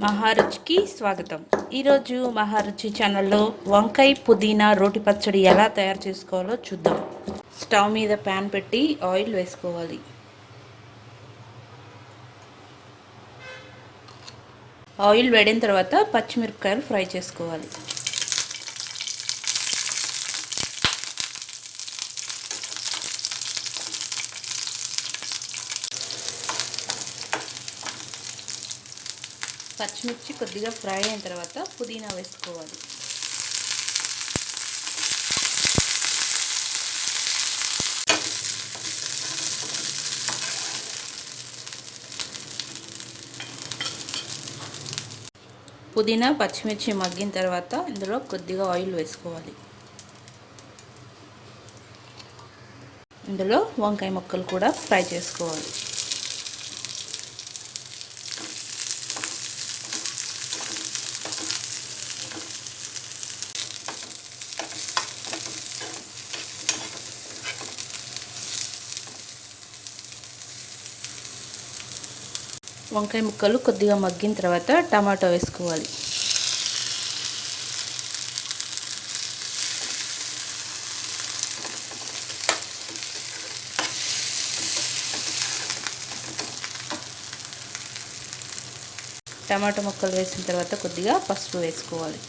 మహారుచికి స్వాగతం. ఈరోజు మహారుచి ఛానల్లో వంకాయ పుదీనా రోటి పచ్చడి ఎలా తయారు చేసుకోవాలో చూద్దాం. స్టవ్ మీద ప్యాన్ పెట్టి ఆయిల్ వేసుకోవాలి. ఆయిల్ వేడిన తర్వాత పచ్చిమిరపకాయలు ఫ్రై చేసుకోవాలి. పచ్చిమిర్చి కొద్దిగా ఫ్రై అయిన తర్వాత పుదీనా వేసుకోవాలి. పుదీనా పచ్చిమిర్చి మగ్గిన తర్వాత ఇందులో కొద్దిగా ఆయిల్ వేసుకోవాలి. ఇందులో వంకాయ ముక్కలు కూడా ఫ్రై చేసుకోవాలి. వంకాయ ముక్కలు కొద్దిగా మగ్గిన తర్వాత టమాటో వేసుకోవాలి. టమాటో ముక్కలు వేసిన తర్వాత కొద్దిగా పసుపు వేసుకోవాలి.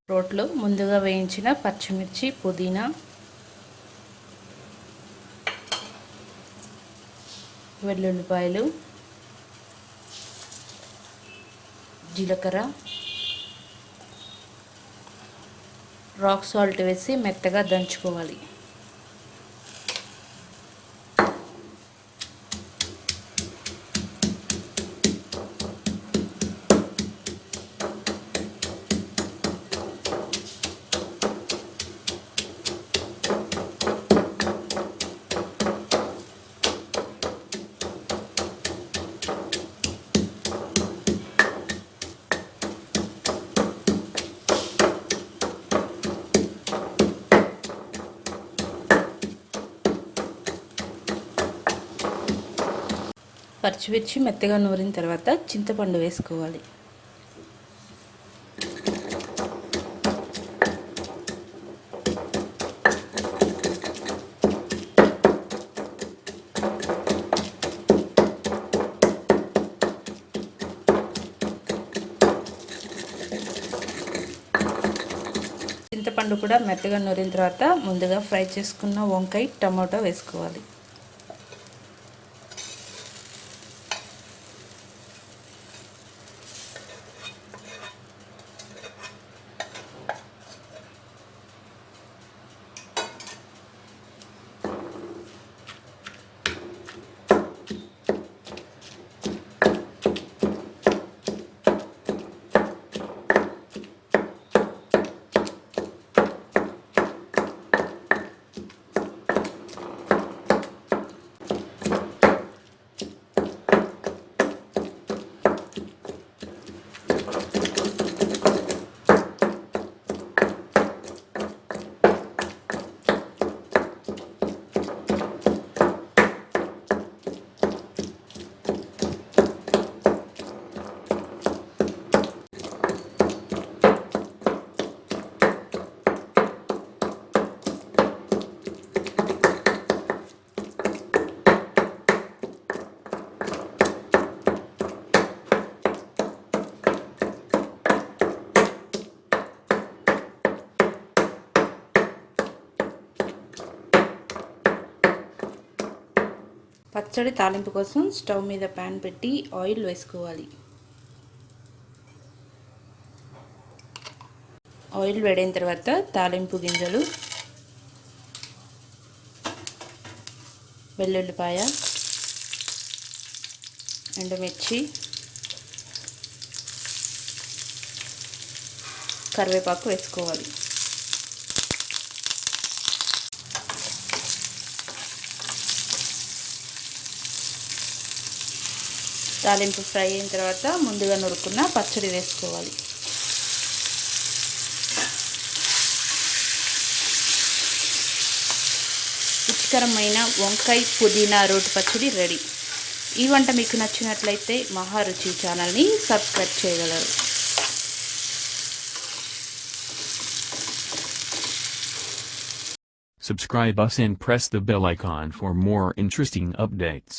రోట్లో ముందుగా వేయించిన పచ్చిమిర్చి, పుదీనా, వెల్లుల్లిపాయలు, జీలకర్ర, రాక్ సాల్ట్ వేసి మెత్తగా దంచుకోవాలి. పచ్చిమిర్చి మెత్తగా నూరిన తర్వాత చింతపండు వేసుకోవాలి. చింతపండు కూడా మెత్తగా నూరిన తర్వాత ముందుగా ఫ్రై చేసుకున్న వంకాయ, టమాటో వేసుకోవాలి. పచ్చడి తాలింపు కోసం స్టవ్ మీద ప్యాన్ పెట్టి ఆయిల్ వేసుకోవాలి. ఆయిల్ వేడైన తర్వాత తాలింపు గింజలు, వెల్లుల్లిపాయ, ఎండుమిర్చి, కరివేపాకు వేసుకోవాలి. తాలింపు ఫ్రై అయిన తర్వాత ముందుగా నురుక్కున్న పచ్చడి వేసుకోవాలి. రుచికరమైన వంకాయ పుదీనా రోటి పచ్చడి రెడీ. ఈ వంట మీకు నచ్చినట్లయితే మహారుచి ఛానల్ని సబ్స్క్రైబ్ చేయగలరు. Subscribe us and press the bell icon for more interesting updates.